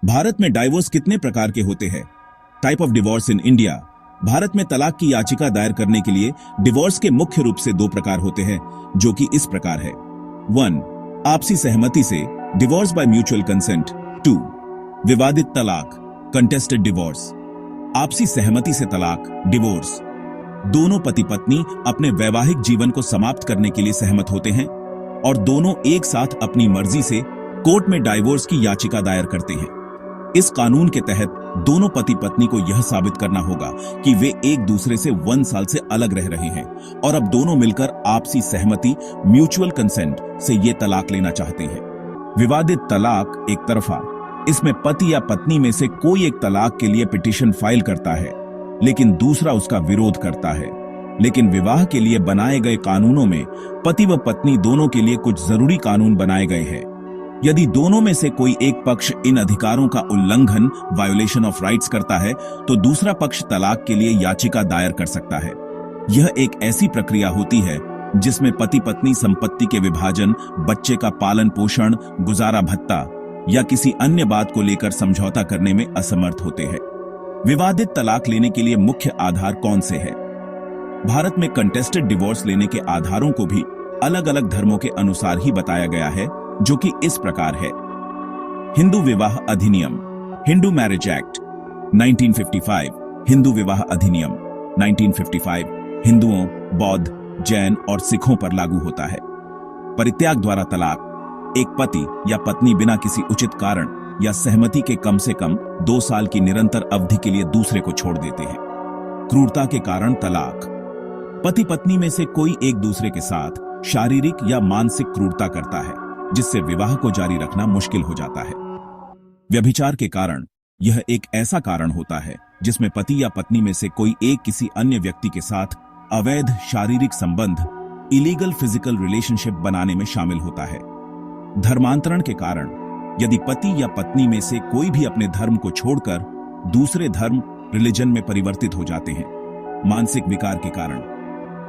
भारत में डाइवोर्स कितने प्रकार के होते हैं? Type of divorce in India. Bharat में तलाक की याचिका दायर करने के लिए डिवोर्स के मुख्य रूप से दो प्रकार होते हैं, जो कि इस प्रकार है। 1. आपसी सहमति से डिवोर्स बाय म्यूचुअल कंसेंट। 2. विवादित तलाक कंटेस्टेड डिवोर्स। आपसी सहमति से तलाक डिवोर्स। दोनों पति पत्नी अपने वैवाहिक जीवन को समाप्त करने के लिए सहमत होते हैं और दोनों एक साथ अपनी मर्जी से कोर्ट में डाइवोर्स की याचिका दायर करते हैं। इस कानून के तहत दोनों पति पत्नी को यह साबित करना होगा कि वे एक दूसरे से 1 साल से अलग रह रहे हैं और अब दोनों मिलकर आपसी सहमति म्यूचुअल कंसेंट से ये तलाक लेना चाहते हैं। विवादित तलाक एक तरफा। इसमें पति या पत्नी में से कोई एक तलाक के लिए पिटीशन फाइल करता है, लेकिन दूसरा उसका विरोध करता है। लेकिन विवाह के लिए बनाए गए कानूनों में पति व पत्नी दोनों के लिए कुछ जरूरी कानून बनाए गए हैं। यदि दोनों में से कोई एक पक्ष इन अधिकारों का उल्लंघन वायोलेशन ऑफ राइट्स करता है तो दूसरा पक्ष तलाक के लिए याचिका दायर कर सकता है। यह एक ऐसी प्रक्रिया होती है जिसमें पति पत्नी संपत्ति के विभाजन, बच्चे का पालन पोषण, गुजारा भत्ता या किसी अन्य बात को लेकर समझौता करने में असमर्थ होते हैं। विवादित तलाक लेने के लिए मुख्य आधार कौन से हैं? भारत में कंटेस्टेड डिवोर्स लेने के आधारों को भी अलग अलग धर्मों के अनुसार ही बताया गया है, जो कि इस प्रकार है। हिंदू विवाह अधिनियम हिंदू मैरिज एक्ट 1955। हिंदू विवाह अधिनियम 1955 हिंदुओं, बौद्ध, जैन और सिखों पर लागू होता है। परित्याग द्वारा तलाक। एक पति या पत्नी बिना किसी उचित कारण या सहमति के कम से कम 2 साल की निरंतर अवधि के लिए दूसरे को छोड़ देते हैं। क्रूरता के कारण तलाक। पति पत्नी में से कोई एक दूसरे के साथ शारीरिक या मानसिक क्रूरता करता है, जिससे विवाह को जारी रखना मुश्किल हो जाता है। व्यभिचार के कारण। यह एक ऐसा कारण होता है जिसमें पति या पत्नी में से कोई एक किसी अन्य व्यक्ति के साथ अवैध शारीरिक संबंध इलीगल फिजिकल रिलेशनशिप बनाने में शामिल होता है। धर्मांतरण के कारण। यदि पति या पत्नी में से कोई भी अपने धर्म को छोड़कर दूसरे धर्म रिलीजन में परिवर्तित हो जाते हैं। मानसिक विकार के कारण।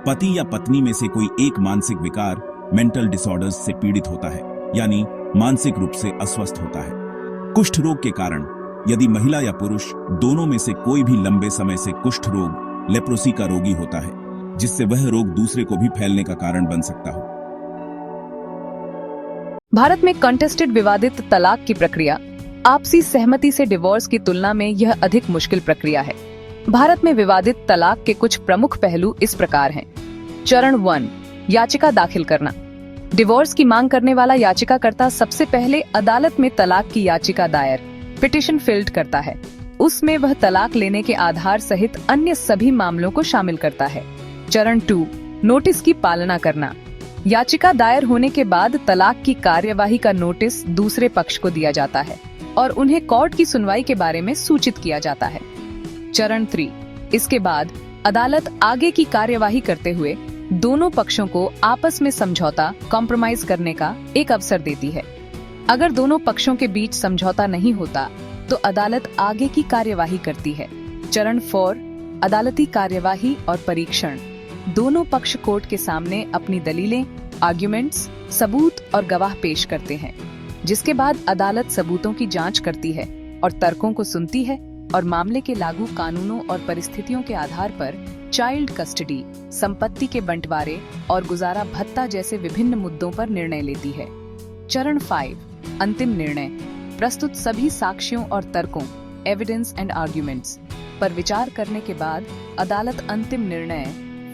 पति या पत्नी में से कोई एक मानसिक विकार मेंटल डिसऑर्डर्स से पीड़ित होता है, यानी मानसिक रूप से अस्वस्थ होता है। कुष्ठ रोग के कारण। यदि महिला या पुरुष दोनों में से कोई भी लंबे समय से कुष्ठ रोग लेप्रोसी का रोगी होता है, जिससे वह रोग दूसरे को भी फैलने का कारण बन सकता हो। भारत में कंटेस्टेड विवादित तलाक की प्रक्रिया आपसी सहमति से डिवोर्स की तुलना में यह अधिक मुश्किल प्रक्रिया है। भारत में विवादित तलाक के कुछ प्रमुख पहलू इस प्रकार हैं। चरण 1, याचिका दाखिल करना। डिवोर्स की मांग करने वाला याचिकाकर्ता सबसे पहले अदालत में तलाक की याचिका दायर पिटीशन फिल्ड करता है। उसमें वह तलाक लेने के आधार सहित अन्य सभी मामलों को शामिल करता है। चरण 2, नोटिस की पालना करना। याचिका दायर होने के बाद तलाक की कार्यवाही का नोटिस दूसरे पक्ष को दिया जाता है और उन्हें कोर्ट की सुनवाई के बारे में सूचित किया जाता है। चरण 3, इसके बाद अदालत आगे की कार्यवाही करते हुए दोनों पक्षों को आपस में समझौता कॉम्प्रोमाइज करने का एक अवसर देती है। अगर दोनों पक्षों के बीच समझौता नहीं होता तो अदालत आगे की कार्यवाही करती है। चरण 4, अदालती कार्यवाही और परीक्षण। दोनों पक्ष कोर्ट के सामने अपनी दलीलें, आर्ग्यूमेंट्स, सबूत और गवाह पेश करते हैं, जिसके बाद अदालत सबूतों की जांच करती है और तर्कों को सुनती है और मामले के लागू कानूनों और परिस्थितियों के आधार पर चाइल्ड कस्टडी, संपत्ति के बंटवारे और गुजारा भत्ता जैसे विभिन्न मुद्दों पर निर्णय लेती है। चरण 5, अंतिम निर्णय। प्रस्तुत सभी साक्ष्यों और तर्कों एविडेंस एंड आर्ग्यूमेंट्स पर विचार करने के बाद अदालत अंतिम निर्णय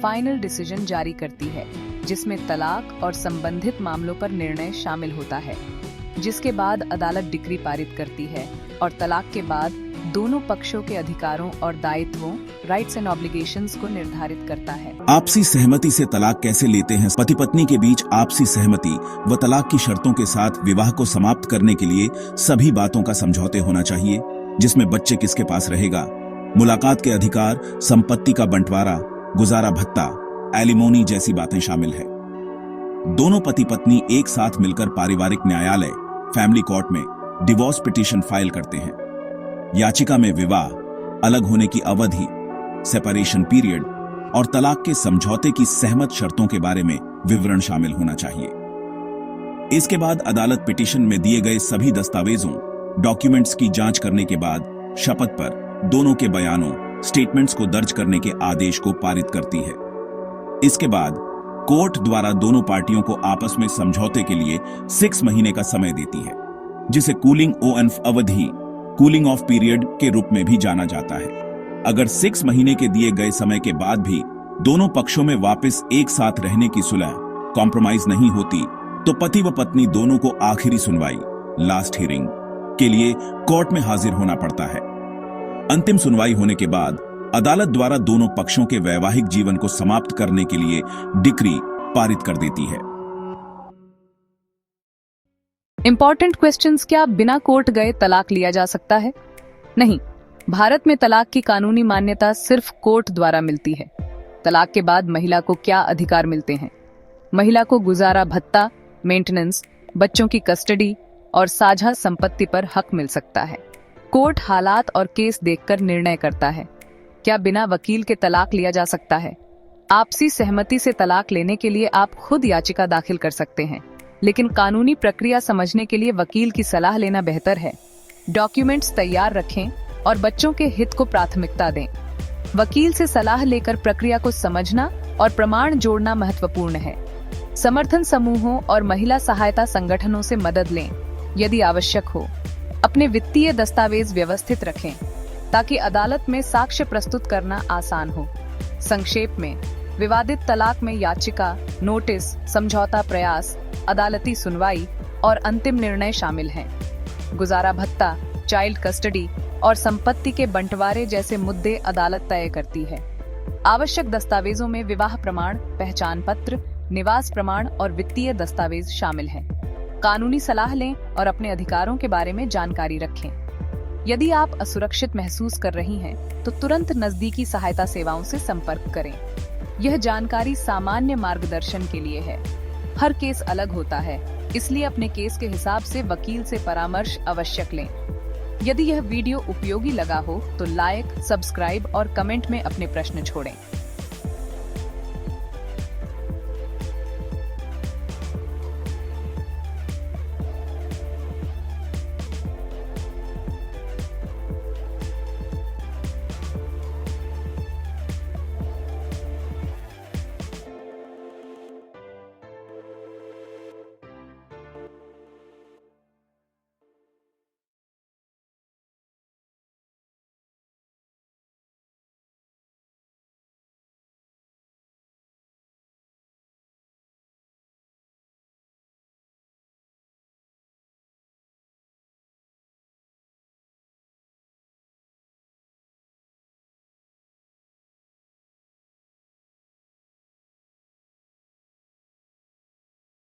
फाइनल डिसीजन जारी करती है, जिसमें तलाक और संबंधित मामलों पर निर्णय शामिल होता है। जिसके बाद अदालत डिक्री पारित करती है और तलाक के बाद दोनों पक्षों के अधिकारों और दायित्वों राइट्स एंड ऑब्लिगेशंस को निर्धारित करता है। आपसी सहमति से तलाक कैसे लेते हैं? पति पत्नी के बीच आपसी सहमति व तलाक की शर्तों के साथ विवाह को समाप्त करने के लिए सभी बातों का समझौते होना चाहिए, जिसमें बच्चे किसके पास रहेगा, मुलाकात के अधिकार, संपत्ति का बंटवारा, गुजारा भत्ता, एलिमोनी जैसी बातें शामिल है। दोनों पति पत्नी एक साथ मिलकर पारिवारिक न्यायालय फैमिली कोर्ट में डिवोर्स पिटीशन फाइल करते हैं। याचिका में विवाह, अलग होने की अवधि, सेपरेशन पीरियड और तलाक के समझौते की सहमत शर्तों के बारे में विवरण शामिल होना चाहिए। इसके बाद अदालत पिटीशन में दिए गए सभी दस्तावेजों डॉक्यूमेंट्स की जांच करने के बाद शपथ पर दोनों के बयानों, स्टेटमेंट्स को दर्ज करने के आदेश को पारित करती है। इसके बाद कोर्ट द्वारा दोनों पार्टियों को आपस में समझौते के लिए 6 महीने का समय देती है, जिसे कूलिंग ऑफ अवधि, कूलिंग ऑफ पीरियड के रूप में भी जाना जाता है। अगर 6 महीने के दिए गए समय के बाद भी दोनों पक्षों में वापस एक साथ रहने की सुलह, कॉम्प्रोमाइज नहीं होती, तो पति व पत्नी दोनों को आखिरी सुनवाई, लास्ट हियरिंग के लिए कोर्ट में हाजिर होना पड़ता है। अंतिम सुनवाई होने के बाद अदालत द्वारा दोनों पक्षों के वैवाहिक जीवन को समाप्त करने के लिए डिक्री पारित कर देती है। इंपॉर्टेंट क्वेश्चंस, क्या बिना कोर्ट गए तलाक लिया जा सकता है? नहीं, भारत में तलाक की कानूनी मान्यता सिर्फ कोर्ट द्वारा मिलती है। तलाक के बाद महिला को क्या अधिकार मिलते हैं? महिला को गुजारा भत्ता, मेंटेनेंस, बच्चों की कस्टडी और साझा संपत्ति पर हक मिल सकता है। कोर्ट हालात और केस देखकर निर्णय करता है। क्या बिना वकील के तलाक लिया जा सकता है? आपसी सहमति से तलाक लेने के लिए आप खुद याचिका दाखिल कर सकते हैं, लेकिन कानूनी प्रक्रिया समझने के लिए वकील की सलाह लेना बेहतर है। डॉक्यूमेंट्स तैयार रखें और बच्चों के हित को प्राथमिकता दें। वकील से सलाह लेकर प्रक्रिया को समझना और प्रमाण जोड़ना महत्वपूर्ण है। समर्थन समूहों और महिला सहायता संगठनों से मदद लें यदि आवश्यक हो। अपने वित्तीय दस्तावेज व्यवस्थित रखें ताकि अदालत में साक्ष्य प्रस्तुत करना आसान हो। संक्षेप में, विवादित तलाक में याचिका, नोटिस, समझौता प्रयास, अदालती सुनवाई और अंतिम निर्णय शामिल हैं। गुजारा भत्ता, चाइल्ड कस्टडी और संपत्ति के बंटवारे जैसे मुद्दे अदालत तय करती है। आवश्यक दस्तावेजों में विवाह प्रमाण, पहचान पत्र, निवास प्रमाण और वित्तीय दस्तावेज शामिल हैं। कानूनी सलाह लें और अपने अधिकारों के बारे में जानकारी रखें। यदि आप असुरक्षित महसूस कर रही हैं, तो तुरंत नजदीकी सहायता सेवाओं से संपर्क करें। यह जानकारी सामान्य मार्गदर्शन के लिए है। हर केस अलग होता है, इसलिए अपने केस के हिसाब से वकील से परामर्श अवश्य लें। यदि यह वीडियो उपयोगी लगा हो तो लाइक, सब्सक्राइब और कमेंट में अपने प्रश्न छोड़ें।